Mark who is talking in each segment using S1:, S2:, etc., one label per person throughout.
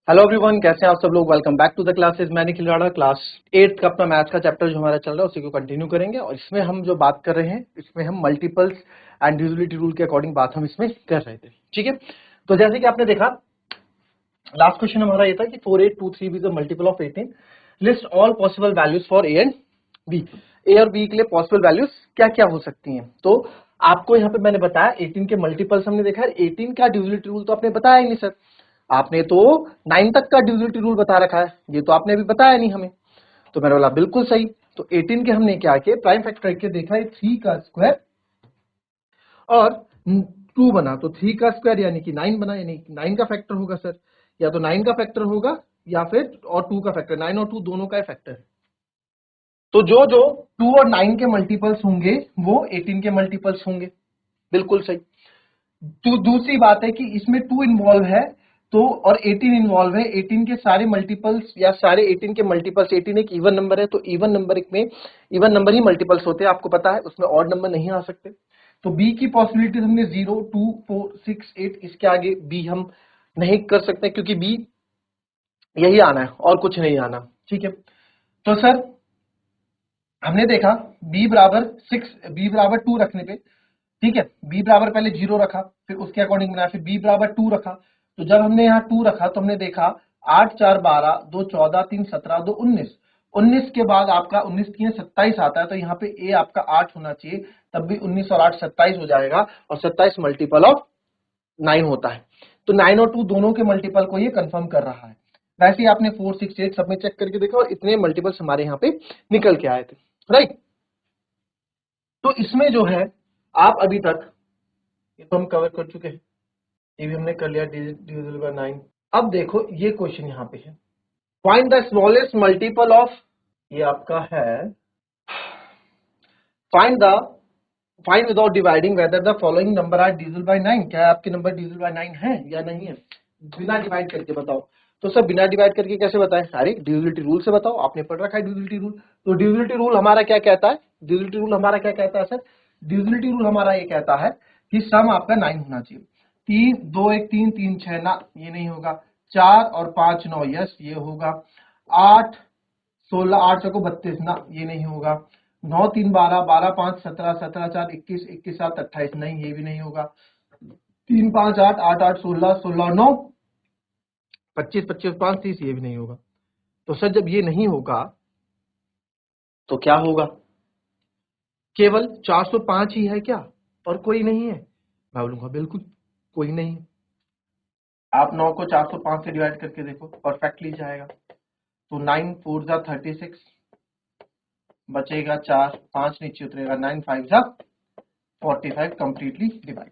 S1: Hello everyone, कैसे हैं आप सब लोग। Welcome back to the classes. मैं निखिल राणा, क्लास 8 का अपना मैथ्स का चैप्टर जो हमारा चल रहा है उसी को कंटिन्यू करेंगे। और इसमें हम जो बात कर रहे हैं इसमें हम मल्टीपल्स एंड डिविजिबिलिटी रूल के अकॉर्डिंग बात हम इसमें कर रहे थे। ठीक है, तो जैसे कि आपने देखा लास्ट क्वेश्चन हमारा ये था कि 4823 is the multiple of 18। List all possible values for A and B. A और बी के लिए पॉसिबल वैल्यूज क्या क्या हो सकती हैं। तो आपको यहाँ पे मैंने बताया 18 के मल्टीपल्स हमने देखा है। 18 का डिविजिबिलिटी रूल तो आपने बताया ही नहीं सर, आपने तो 9 तक का डिविजिबिलिटी रूल बता रखा है, ये तो आपने अभी बताया नहीं हमें। तो मेरा बोला बिल्कुल सही। तो 18 के हमने क्या किया, प्राइम फैक्टर करके देखा है 3 का स्क्वायर और 2 बना, तो 3 का स्क्वायर यानी कि 9 बना, यानी 9 का फैक्टर होगा सर, या तो 9 का फैक्टर होगा या फिर और 2 का फैक्टर। 9 और 2 दोनों का फैक्टर है। तो जो जो 2 और 9 के मल्टीपल्स होंगे वो 18 के मल्टीपल्स होंगे। बिल्कुल सही। तो दूसरी बात है कि इसमें 2 इन्वॉल्व है तो और 18 इन्वॉल्व है। 18 के सारे मल्टीपल्स या सारे 18 के मल्टीपल्स, 18 एक इवन नंबर है तो इवन नंबर में इवन नंबर ही मल्टीपल्स होते हैं, आपको पता है, उसमें ऑड नंबर नहीं आ सकते। तो बी की पॉसिबिलिटी हमने 0, 2, 4, 6, 8, इसके आगे बी हम नहीं कर सकते क्योंकि बी यही आना है और कुछ नहीं आना। ठीक है, तो सर हमने देखा b बराबर 6, b बराबर 2 रखने पे, ठीक है, b बराबर पहले 0 रखा, फिर उसके अकॉर्डिंग बनाया, फिर b बराबर 2 रखा। तो जब हमने यहाँ 2 रखा तो हमने देखा 8 4 12, 2 14, 3 17, 2 19। 19 के बाद आपका 19 3 27 आता है, तो यहाँ पे a आपका 8 होना चाहिए, तब भी 19 और 8 27 हो जाएगा, और 27 मल्टीपल ऑफ 9 होता है। तो 9 और 2 दोनों के मल्टीपल को ये कंफर्म कर रहा है। वैसे ही आपने 4 6 8 सब में चेक करके देखा और इतने मल्टीपल्स हमारे यहाँ पे निकल के आए थे, राइट। तो इसमें जो है आप अभी तक ये तो हम कवर कर चुके हैं, ये भी हमने कर लिया डिविजिबल बाय 9। अब देखो ये क्वेश्चन यहाँ पे है, find the smallest multiple of, ये आपका है find the find without dividing whether the following number are divisible by 9। क्या आपके नंबर डिविजिबल बाय 9 है या नहीं है, बिना डिवाइड करके बताओ। तो सर बिना डिवाइड करके कैसे बताएं, अरे डिविजिबिलिटी रूल से बताओ, आपने पढ़ रखा है डिविजिबिलिटी रूल। तो डिविजिबिलिटी रूल हमारा क्या कहता है, डिविजिबिलिटी रूल हमारा क्या कहता है सर, डिविजिबिलिटी रूल हमारा ये कहता है कि सम आपका 9 होना चाहिए। 3 2 1 3 3 6 ना, ये नहीं होगा। 4 और 5 9, यस ये होगा। 8 16, 8 चौको 32 ना, ये नहीं होगा। 9 3 12, 12 5 17, 17 4 21, 21 7 28, नहीं ये भी नहीं होगा। 3 5 8, 8 8 16, 16 9 25, 25 5 30, ये भी नहीं होगा। तो सर जब ये नहीं होगा तो क्या होगा, केवल 405 ही है क्या और कोई नहीं है। मैं बोलूंगा बिल्कुल कोई नहीं है। आप 9 को 405 से डिवाइड करके देखो, परफेक्टली जाएगा। तो 9 4 जा 36, बचेगा 4, 5 नीचे उतरेगा, 9 5 जा 45, कंप्लीटली डिवाइड।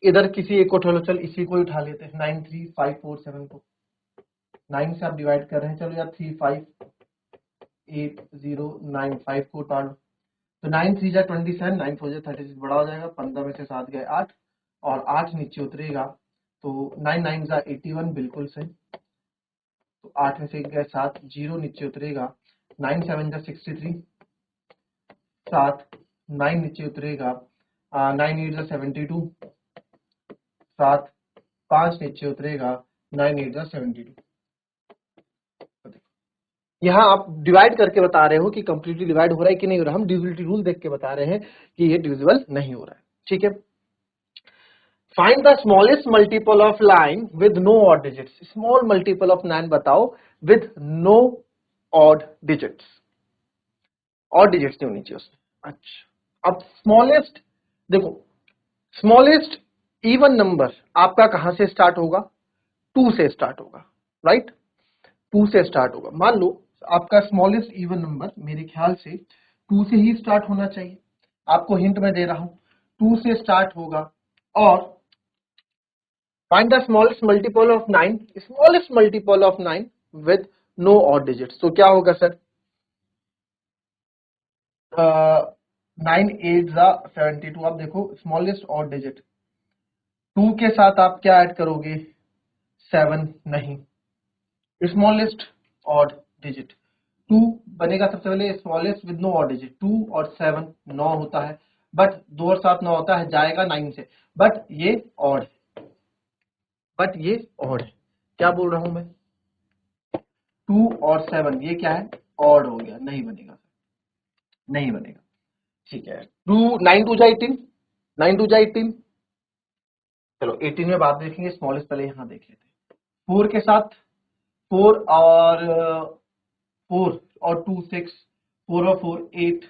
S1: इधर किसी एक को उठा लो, चल इसी को उठा लेते हैं, 9 3 5 4 7 को 9 से आप डिवाइड कर रहे हैं, चलो यार 3 5 8 0 9 5 को उठा लो, तो 9 3 जा 27, 9 4 जा 36, बड़ा हो जाएगा, 15 में से 7 गए 8, और 8 नीचे उतरेगा, तो 9 9 जा 81, बिल्कुल सही। तो 8 में से 1 गए 7, 0 नीचे उतरेगा, 9 7 जा 63, 7 9 नीचे उतरेगा, 9 8 जा 72, 7 5 नीचे उतरेगा, 9 8 जा 72। यहाँ आप डिवाइड करके बता रहे हो कि कंप्लीटली डिवाइड हो रहा है कि नहीं हो रहा, हम डिविजिबिलिटी रूल देख के बता रहे हैं कि ये डिविजिबल नहीं हो रहा है। ठीक है, find the smallest multiple of line with no odd digits. Small multiple of 9 बताओ with no odd digits, odd digits नहीं होनी चाहिए उसमें। अच्छा, अब स्मॉलेस्ट देखो, स्मॉलेस्ट इवन नंबर आपका कहां से स्टार्ट होगा, 2 से स्टार्ट होगा, राइट। 2 से स्टार्ट होगा। मान लो आपका स्मॉलेस्ट इवन नंबर मेरे ख्याल से 2 से ही स्टार्ट होना चाहिए, आपको हिंट में दे रहा हूं, 2 से स्टार्ट होगा। और find the smallest multiple of 9, smallest multiple of 9 with no odd digits. तो क्या होगा सर, 9 8 जा 72। आप देखो स्मॉलेस्ट ऑड डिजिट 2 के साथ आप क्या ऐड करोगे, 7 नहीं, स्मॉलेस्ट ऑड डिजिट 2 बनेगा सबसे पहले, smallest with no odd digit 2 और 7 9 होता है, बट 2 और 7 9 होता है, जाएगा 9 से, बट ये ऑड है, बट ये ऑड है। क्या बोल रहा हूं मैं, 2 और 7 ये क्या है, ऑड हो गया, नहीं बनेगा, नहीं बनेगा। ठीक है, 9 टू जा 18, 9 टू जा 18, चलो 18 में बाद देखेंगे, स्मॉलेस्ट पहले यहाँ देख लेते हैं। 4 के साथ 4 और 2 6, 4 और 4 8,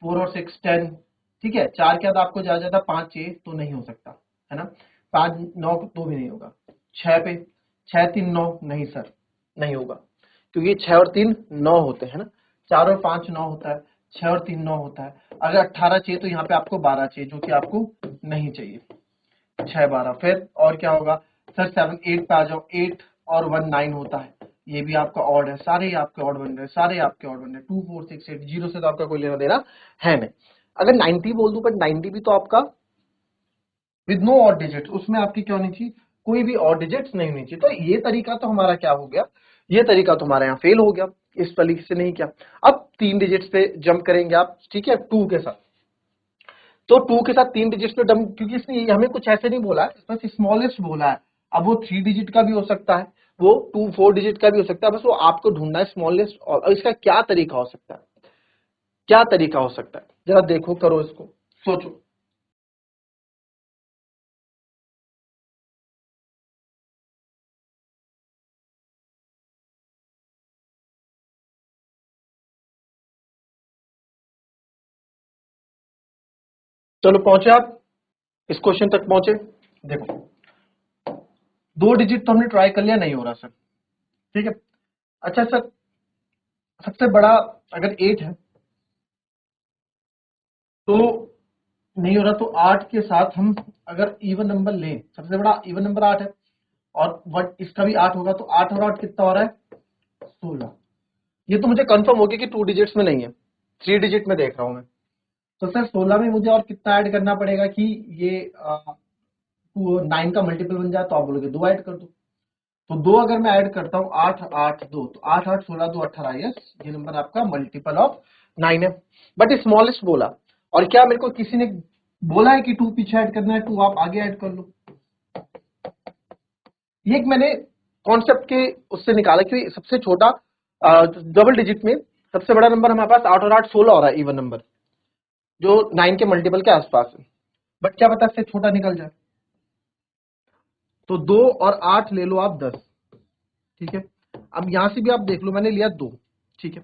S1: 4 और 6 10, ठीक है। 4 के बाद आपको ज्यादा ज्यादा 5 चाहिए तो नहीं हो सकता है ना, 5 9 तो भी नहीं होगा। 6 पे 6 3 9, नहीं सर नहीं होगा, क्योंकि 6 और 3 9 होते हैं ना, 4 और 5 9 होता है, 6 और 3 9 होता है। अगर 18 चाहिए तो यहाँ पे आपको 12 चाहिए, जो कि आपको नहीं चाहिए। 6 12, फिर और क्या होगा सर, 7 8 पे आ जाओ, 8 और 1 9 होता है, ये भी आपका ऑड है, सारे ही आपके ऑड बन रहे हैं, सारे आपके ऑड बन रहे हैं। 2 4 6 8, जीरो से तो आपका कोई लेना देना है नहीं। अगर 90 बोल दूं, बट 90 भी तो आपका विद नो ऑड डिजिट, उसमें आपकी क्या होनी चाहिए, कोई भी ऑड डिजिट्स नहीं होनी चाहिए। तो ये तरीका तो हमारा क्या हो गया, ये तरीका तो हमारे यहाँ फेल हो गया, इस तरीके से नहीं किया। अब 3 डिजिट्स पे जंप करेंगे आप, ठीक है, 2 के साथ। तो 2 के साथ 3 डिजिट पे डम, क्योंकि इसने हमें कुछ ऐसे नहीं बोला है, बस स्मॉलेस्ट बोला है। अब वो 3 डिजिट का भी हो सकता है, वो 2 4 डिजिट का भी हो सकता है, बस वो आपको ढूंढना है स्मॉलेस्ट। और इसका क्या तरीका हो सकता है, क्या तरीका हो सकता है, जरा देखो, करो इसको, सोचो। चलो पहुंचे आप, इस क्वेश्चन तक पहुंचे। देखो 2 डिजिट तो हमने ट्राई कर लिया, नहीं हो रहा सर, ठीक है। अच्छा सर, सबसे बड़ा अगर 8 है तो नहीं हो रहा, तो 8 के साथ हम अगर इवन नंबर लें, सबसे बड़ा इवन नंबर 8 है, और वट इसका भी 8 होगा, तो 8 और 8 कितना हो रहा है, 16। ये तो मुझे कंफर्म हो गया कि 2 डिजिट्स में नहीं है, 3 डिजिट में देख रहा हूं मैं। तो सर 16 में मुझे और कितना ऐड करना पड़ेगा कि ये 9 का मल्टीपल बन जाए, तो आप बोलोगे 2 ऐड कर दो। तो 2 अगर मैं ऐड करता हूँ, 8 8 2, तो 8 8 16 2 18, यस, ये नंबर आपका मल्टीपल ऑफ 9 है, बट स्मॉलेस्ट बोला। और क्या मेरे को किसी ने बोला है कि 2 पीछे ऐड करना है, 2 आप आगे ऐड कर लो। ये एक मैंने कॉन्सेप्ट के उससे निकाला कि सबसे छोटा डबल डिजिट में सबसे बड़ा नंबर हमारे पास 8 और 8 16 हो रहा है, इवन नंबर जो 9 के मल्टीपल के आसपास है, बट क्या पता इससे छोटा निकल जाए। तो 2 और 8 ले लो आप 10, ठीक है। अब यहां से भी आप देख लो, मैंने लिया 2, ठीक है।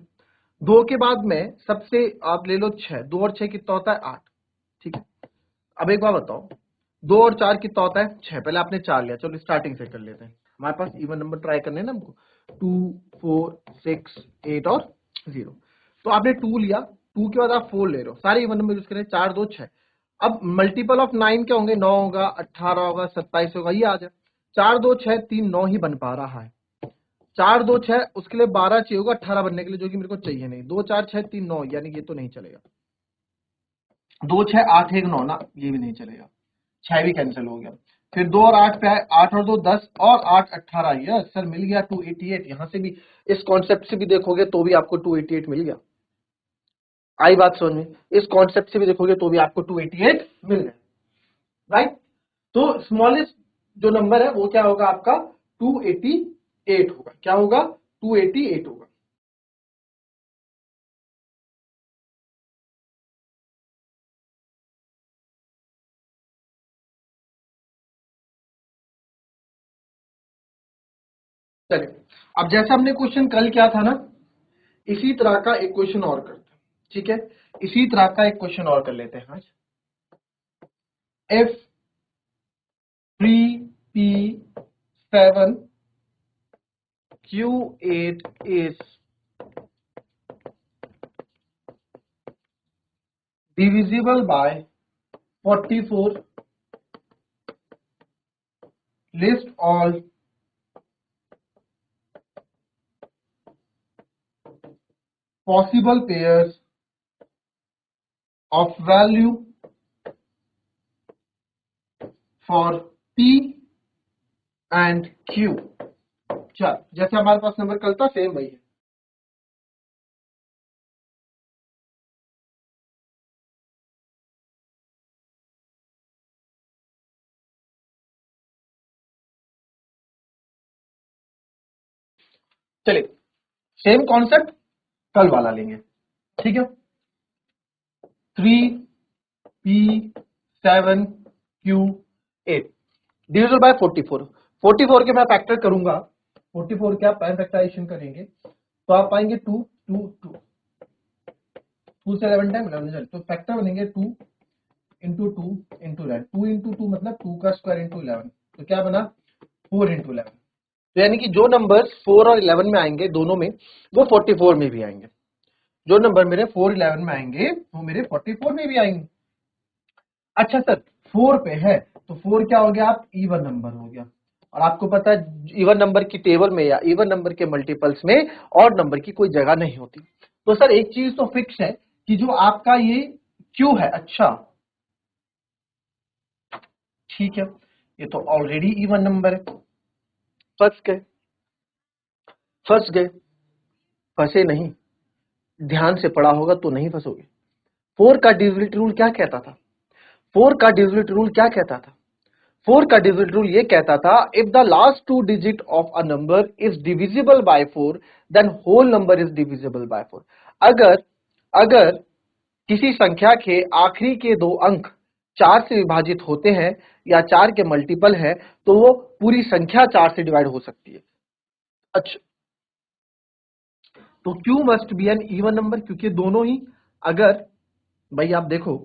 S1: 2 के बाद में सबसे आप ले लो 6, 2 और 6 कितना होता है 8, ठीक है। अब एक बार बताओ, 2 और 4 कितना होता है 6, पहले आपने 4 लिया, चलो स्टार्टिंग से कर लेते हैं, हमारे पास इवन नंबर ट्राई करने हैं ना हमको, 2 4 6 8 और 0। तो आपने 2 लिया, 2 के बाद आप 4 ले रहे हो, सारे इवन नंबर यूज करें, 4 2 6। अब मल्टीपल ऑफ 9 क्या होंगे, 9 होगा, 18 होगा, 27 होगा, ये आ जाए। 4 2 6 3 9 ही बन पा रहा है, 4 2 6, उसके लिए 12 चाहिए होगा 18 बनने के लिए, जो कि मेरे को चाहिए नहीं। 2 4 6 3 9, यानी ये तो नहीं चलेगा। 2 6 8 1 9 ना, ये भी नहीं चलेगा, 6 भी कैंसिल हो गया। फिर 2 और 8 पे आए, 8 और 2 10 और 8 18, यस सर मिल गया 288। यहां से भी इस कॉन्सेप्ट से भी देखोगे तो भी आपको 288 मिल गया। आई बात समझ में, इस कॉन्सेप्ट से भी देखोगे तो भी आपको 288 मिल गया, राइट। तो स्मॉलेस्ट जो नंबर है वो क्या होगा आपका, 288 होगा, क्या होगा 288 होगा। चलिए, अब जैसा हमने क्वेश्चन कल किया था ना, इसी तरह का एक क्वेश्चन और करते हैं, ठीक है। इसी तरह का एक क्वेश्चन और कर लेते हैं आज। If 3p7 q8 is divisible by 44, list all possible pairs of value for p and q। चल, जैसे हमारे पास नंबर कल था सेम वही है। चलिए, सेम कॉन्सेप्ट कल वाला लेंगे, ठीक है। 3p7q8 divisible by 44। 44 के मैं फैक्टर करूंगा, 44 के आप प्राइम फैक्टराइजेशन करेंगे तो आप पाएंगे 2 2 2 2 से 11 टाइम 11, तो फैक्टर बनेंगे 2 इंटू 2 इंटू 11, 2 इंटू 2 मतलब 2 का स्क्वायर इंटू 11, तो क्या बना 4 इंटू 11। तो यानी कि जो नंबर्स 4 और 11 में आएंगे दोनों में, वो 44 में भी आएंगे। जो नंबर मेरे 4 11 में आएंगे वो मेरे 44 में भी आएंगे। अच्छा सर 4 पे है तो 4 क्या हो गया, आप इवन नंबर हो गया, और आपको पता है इवन नंबर की टेबल में या इवन नंबर के मल्टीपल्स में ऑड नंबर की कोई जगह नहीं होती। तो सर एक चीज तो फिक्स है कि जो आपका ये क्यू है, अच्छा ठीक है, ये तो ऑलरेडी इवन नंबर है। फंस गए, फंस गए, फंसे नहीं, ध्यान से पढ़ा होगा तो नहीं फंसोगे। 4 का डिविजिबिलिटी रूल क्या कहता था? 4 का डिविजिबिलिटी रूल क्या कहता था? 4 का डिविजिबिलिटी रूल ये कहता था, if the last 2 digit of a number is divisible by 4 then whole number is divisible by 4। अगर अगर किसी संख्या के आखिरी के 2 अंक 4 से विभाजित होते हैं या 4 के मल्टीपल है तो वो पूरी संख्या 4 से डिवाइड हो सकती है। अच्छा, तो Q must be an even number, क्योंकि दोनों ही, अगर भाई आप देखो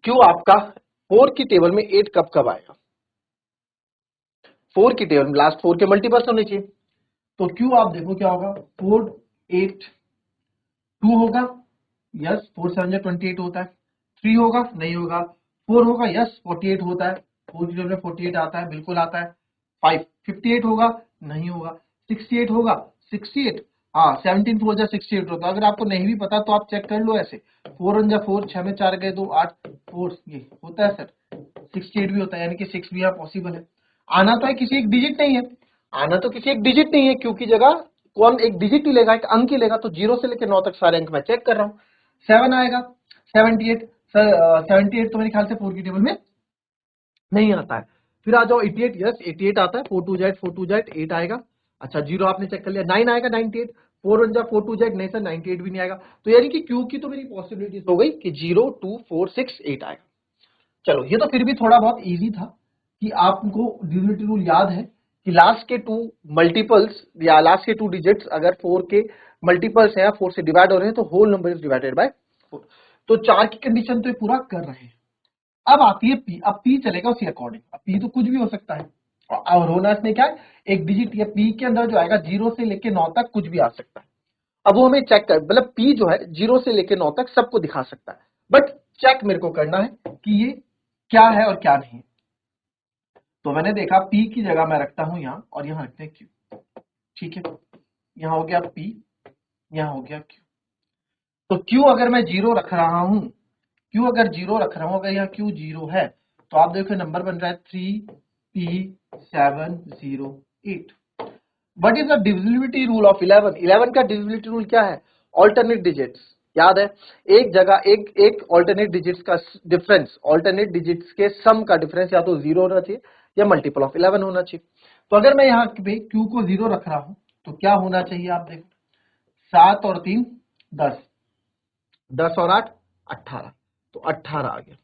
S1: Q आपका 4 की टेबल में 8 कब आएगा? 4 की टेबल में लास्ट 4 के मल्टीपल्स होने चाहिए, तो Q आप देखो क्या होगा, 4 8 2 होगा, यस 4 7 28 होता है। 3 होगा, नहीं होगा। 4 होगा, यस 48 होता है, 4 की टेबल में 48 आता है, बिल्कुल आता है। 5 58 होगा, नहीं होगा। 68 होगा, 68, हाँ 17 4 जा 68 होता है। अगर आपको नहीं भी पता तो आप चेक कर लो ऐसे, 4 1 जा 4, 6 में 4 गए 2 8 4, ये होता है सर। 68 भी होता है, यानी कि 6 भी यहाँ पॉसिबल है। आना तो है किसी एक डिजिट नहीं है, आना तो किसी एक डिजिट नहीं है, क्योंकि जगह कौन एक डिजिट ही लेगा, एक अंक ही लेगा, तो 0 से लेकर 9 तक सारे अंक मैं चेक कर रहा हूँ। 7 आएगा, 78 सर, 78 तो मेरे ख्याल से 4 की टेबल में नहीं आता है। फिर आ जाओ 88, यस 88 आता है, 4 2 जेड 4 2 जेड 8 आएगा। अच्छा 0 आपने चेक कर लिया। 9 आएगा, 98, 4 1 जा 4 2 जेड, नहीं सर 98 भी नहीं आएगा। तो यानी कि क्यू की तो मेरी पॉसिबिलिटीज हो गई कि 0 2 4 6 8 आएगा। चलो ये तो फिर भी थोड़ा बहुत इजी था कि आपको डिविजिबिलिटी रूल याद है कि लास्ट के 2 मल्टीपल्स या लास्ट के 2 डिजिट्स अगर 4 के मल्टीपल्स हैं या 4 से डिवाइड हो रहे हैं तो whole number is divided by 4। तो 4 की कंडीशन तो ये पूरा कर रहे हैं। अब आती है पी, अब पी चलेगा उसी अकॉर्डिंग। अब पी तो कुछ भी हो सकता है, और होना इसमें क्या है, एक डिजिट या पी के अंदर जो आएगा 0 से लेके 9 तक कुछ भी आ सकता है। अब वो हमें चेक कर, मतलब पी जो है 0 से लेके 9 तक सबको दिखा सकता है, बट चेक मेरे को करना है कि ये क्या है और क्या नहीं। तो मैंने देखा पी की जगह मैं रखता हूं यहां, और यहां रखते हैं क्यू, ठीक है। यहां हो गया पी, यहां हो गया क्यू। तो क्यू अगर मैं 0 रख रहा हूं, क्यू अगर 0 रख रहा हूं, अगर यहाँ क्यू 0 है तो आप देखो नंबर बन रहा है 3p708। What is the divisibility rule of 11? 11 का डिविजिबिलिटी रूल क्या है? ऑल्टरनेट डिजिट्स, याद है, एक जगह एक एक ऑल्टरनेट डिजिट्स का डिफरेंस, ऑल्टरनेट डिजिट्स के सम का डिफरेंस या तो 0 होना चाहिए या मल्टीपल ऑफ 11 होना चाहिए। तो अगर मैं यहाँ पे क्यू को 0 रख रहा हूं तो क्या होना चाहिए, आप देखो 7 और 3 10, 10 और 8 18, तो 18 आ गया।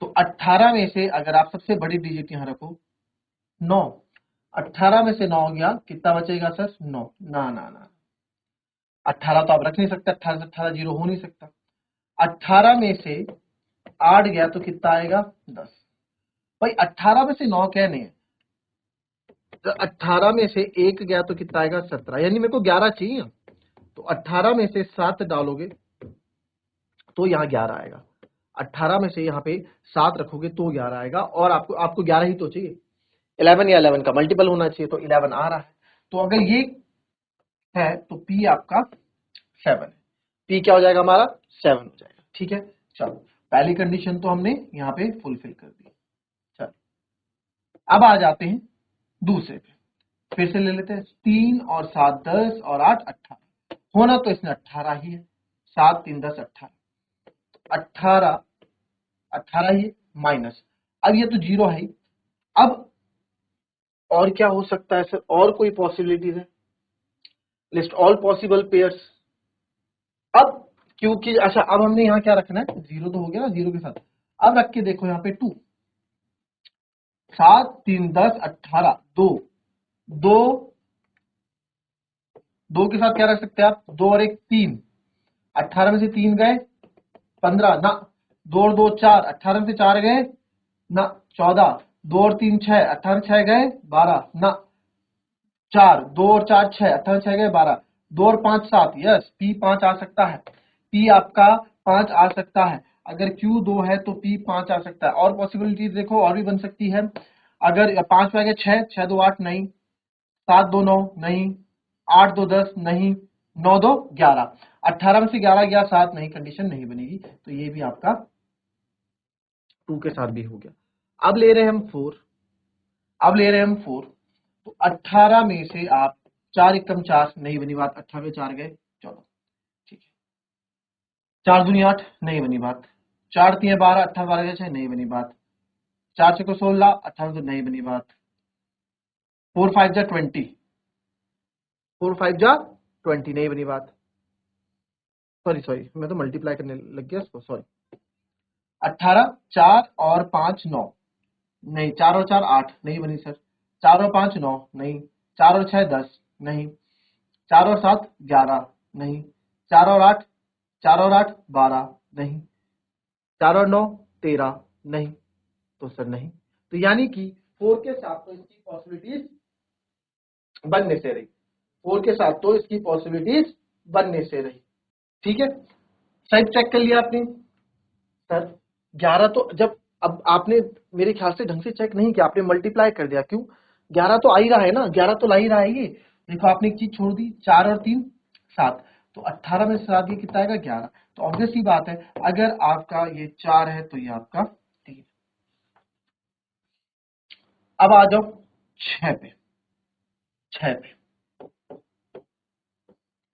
S1: तो 18 में से अगर आप सबसे बड़ी डिजिट यहां रखो 9, 18 में से 9 गया, कितना बचेगा सर? 9, ना ना ना, 18 तो आप रख नहीं सकते, 18 से 18 जीरो हो नहीं सकता। 18 में से 8 गया तो कितना आएगा? 10। भाई 18 में से 9 क्या नहीं है, तो 18 में से 1 गया तो कितना आएगा? 17, यानी मेरे को 11 चाहिए। तो 18 में से 7 डालोगे तो यहाँ 11 आएगा, 18 में से यहाँ पे 7 रखोगे तो 11 आएगा, और आपको आपको 11 ही तो चाहिए, 11 या 11 का मल्टीपल होना चाहिए, तो 11 आ रहा है। तो अगर ये है तो P आपका 7 है, P क्या हो जाएगा हमारा? 7 हो जाएगा, ठीक है। चलो पहली कंडीशन तो हमने यहाँ पे फुलफिल कर दी। चलो अब आ जाते हैं दूसरे पे, फिर से ले लेते हैं। 3 और 7 10 और 8 18, होना तो इसमें 18 ही है, 7 3 10 18, 18 18 ही माइनस, अब ये तो 0 है ही। अब और क्या हो सकता है सर, और कोई पॉसिबिलिटीज है? List all possible pairs. अब क्योंकि अच्छा, अब हमने यहाँ क्या रखना है, जीरो तो हो गया ना, जीरो के साथ अब रख के देखो यहाँ पे 2, 7 3 10 18, 2 2 2 के साथ क्या रख सकते हैं आप, 2 और 1 3, 18 में से 3 गए 15 ना, 2 और 2 4, 18 में से 4 गए ना, 14, 2 और 3 6, 18 में 6 गए 12 ना, 4 2 और 4 6, 18 6 गए 12, 2 और 5 7, यस पी 5 आ सकता है, पी आपका 5 आ सकता है। अगर क्यू 2 है तो पी 5 आ सकता है। और पॉसिबिलिटीज देखो और भी बन सकती है। अगर 5 में आ गया 6, 6 2 8 नहीं, 7 2 9 नहीं, 8 2 10 नहीं, 9 2 11, 18 में से 11 गया 7 नहीं, कंडीशन नहीं बनेगी, तो ये भी आपका 2 के साथ भी हो गया। अब ले रहे हैं हम 4, अब ले रहे हैं हम 4, तो 18 में से आप 4 एकम 4 नहीं बनी बात, 18 में 4 गए 14, ठीक है, 4 दूनी 8 नहीं बनी बात, 4 3 12, 18 12 गए 6 नहीं बनी बात, 4 6 16, 18 तो नहीं बनी बात, 4 5 जा 20, 4 5 जा 20 नहीं बनी बात, सॉरी सॉरी मैं तो मल्टीप्लाई करने लग गया इसको, सॉरी, 18 4 और 5 9 नहीं, 4 और 4 8 नहीं बनी सर, 4 और 5 9 नहीं, 4 और 6 10 नहीं, 4 और 7 11 नहीं, 4 और 8 4 और 8 12 नहीं, 4 और 9 13 नहीं, तो सर नहीं। तो यानी कि 4 के साथ तो इसकी पॉसिबिलिटीज बनने से रही, 4 के साथ तो इसकी पॉसिबिलिटीज बनने से रही, ठीक है। साइड चेक कर लिया आपने सर, 11 तो जब, अब आपने मेरे ख्याल से ढंग से चेक नहीं किया, आपने मल्टीप्लाई कर दिया, क्यों, 11 तो आ ही रहा है ना, 11 तो ला ही रहा है ये, देखो आपने एक चीज छोड़ दी, 4 और 3 7, तो 18 में से 7 ये कितना आएगा 11, तो ऑब्वियस सी बात है, अगर आपका ये 4 है तो ये आपका 3। अब आ जाओ 6 पे, 6 पे,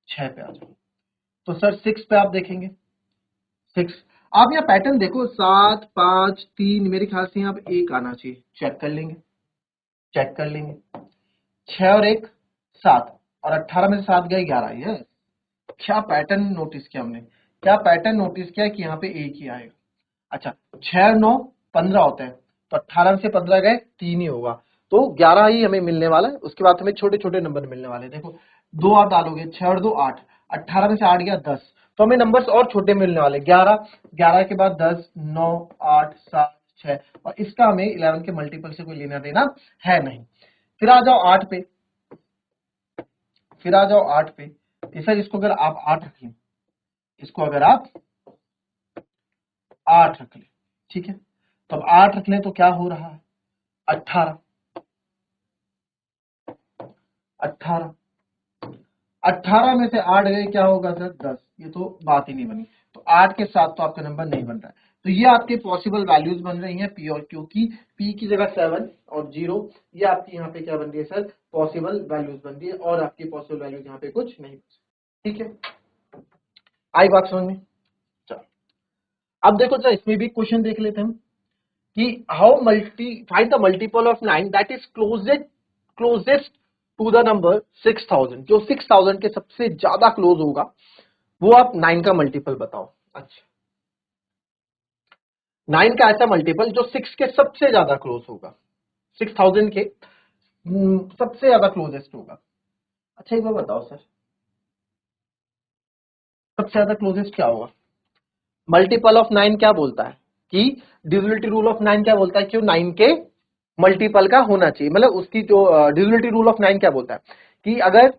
S1: 6 पे आ जाओ, तो सर 6 पे आप देखेंगे, 6 आप यहाँ पैटर्न देखो, 7 5 3, मेरे ख्याल से यहाँ पे 1 आना चाहिए, चेक कर लेंगे, चेक कर लेंगे, 6 और 1 7, और 18 में से 7 गए 11, ये क्या पैटर्न नोटिस किया हमने, क्या पैटर्न नोटिस किया कि यहाँ पे एक ही आएगा। अच्छा, 6 और 9 15 होते हैं, तो 18 में से 15 गए 3 ही होगा, तो 11 ही हमें मिलने वाला है, उसके बाद हमें छोटे छोटे नंबर मिलने वाले हैं। देखो 2 आप डालोगे, 6 और 2 8, 18 में से 8 गया 10, तो हमें नंबर्स और छोटे मिलने वाले, 11 11 के बाद 10 9 8 7 6, और इसका हमें 11 के मल्टीपल से कोई लेना देना है नहीं। फिर आ जाओ 8 पे, फिर आ जाओ 8 पे, सर इसको अगर आप 8 रख लें, इसको अगर आप 8 रख लें, ठीक है, तो अब 8 रख लें तो क्या हो रहा है, 18 18 18 में से 8 गए क्या होगा सर 10, ये तो बात ही नहीं बनी, तो 8 के साथ तो आपका नंबर नहीं बन रहा है, तो ये आपके पॉसिबल वैल्यूज बन रही हैं पी और क्यू की, पी की जगह 7 और 0, ये आपकी यहाँ पे क्या बन रही है सर, पॉसिबल वैल्यूज बन रही है, और आपकी पॉसिबल वैल्यूज यहाँ पे कुछ नहीं, ठीक है, आई बात समझ में। चलो अब देखो सर, इसमें भी क्वेश्चन देख लेते हैं हम कि how multi find the multiple of 9 that is closest to the number 6000, जो 6000 के सबसे ज्यादा क्लोज होगा वो आप 9 का मल्टीपल बताओ। अच्छा, 9 का ऐसा मल्टीपल जो 6 के सबसे ज्यादा क्लोज होगा, 6000 के सबसे ज्यादा क्लोजेस्ट होगा। अच्छा एक बार बताओ सर, सबसे ज्यादा क्लोजेस्ट क्या होगा, मल्टीपल ऑफ 9 क्या बोलता है कि डिविजिबिलिटी रूल ऑफ 9 क्या बोलता है, क्यों 9 के मल्टीपल का होना चाहिए, मतलब उसकी जो डिविजिबिलिटी रूल ऑफ 9 क्या बोलता है कि अगर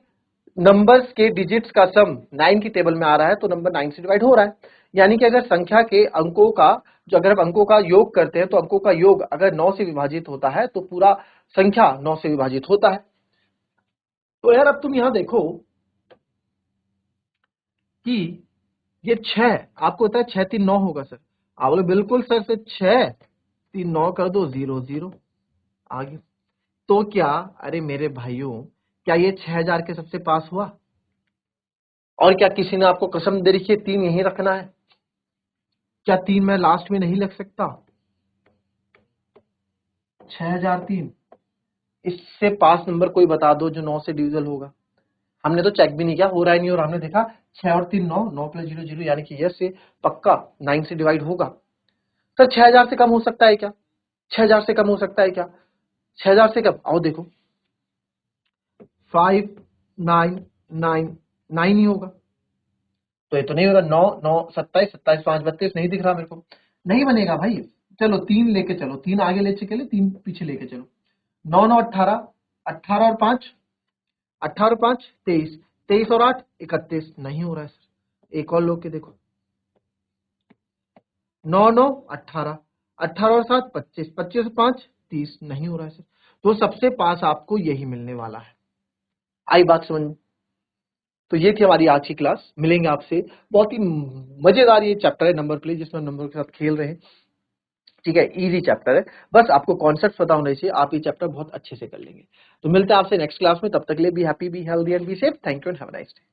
S1: नंबर्स के डिजिट्स का सम 9 की टेबल में आ रहा है तो नंबर 9 से डिवाइड हो रहा है, यानी कि अगर संख्या के अंकों का जो, अगर हम अंकों का योग करते हैं तो अंकों का योग अगर 9 से विभाजित होता है तो पूरा संख्या 9 से विभाजित होता है। तो यार अब तुम यहां देखो कि ये 6 आपको होता है, 6 3 9 होगा सर, आप बोले बिल्कुल सर, से 6 3 9 कर दो 0 0 आगे, तो क्या, अरे मेरे भाइयों, क्या ये 6000 के सबसे पास हुआ, और क्या किसी ने आपको कसम दे रखी है 3 यहीं रखना है, क्या 3 मैं लास्ट में नहीं लग सकता, 6003 इससे पास नंबर कोई बता दो जो 9 से डिविजल होगा। हमने तो चेक भी नहीं किया, हो रहा है नहीं, और हमने देखा 6 और 3 9, 9 प्लस 0 0, यानी कि यस से पक्का 9 से डिवाइड होगा। सर 6000 से कम हो सकता है क्या? 6000 से कम हो सकता है क्या? 6000 से कम, आओ देखो 5 9 9 9 ही होगा, तो ये तो नहीं होगा। 9 9 27 27 5 32 नहीं दिख रहा मेरे को, नहीं बनेगा भाई। चलो 3 लेके चलो, 3 आगे ले चले, 3 पीछे लेके चलो। 9 9 18, 18 और 5, 18 और 5 23, 23 और 8 31, नहीं हो रहा है सर। एक और लोग के देखो, 9 9 18, 18 और 7 25, 25 और 5 30, नहीं हो रहा है सर। तो सबसे पास आपको यही मिलने वाला है। आई बात समझ में? तो ये थी हमारी आज की क्लास, मिलेंगे आपसे। बहुत ही मजेदार ये चैप्टर है नंबर प्ले, जिसमें हम नंबर के साथ खेल रहे हैं। ठीक है, इजी चैप्टर है, बस आपको कॉन्सेप्ट पता होने चाहिए, आप ये चैप्टर बहुत अच्छे से कर लेंगे। तो मिलते हैं आपसे नेक्स्ट क्लास में, तब तक के लिए be happy, be healthy and be safe. Thank you and have a nice day.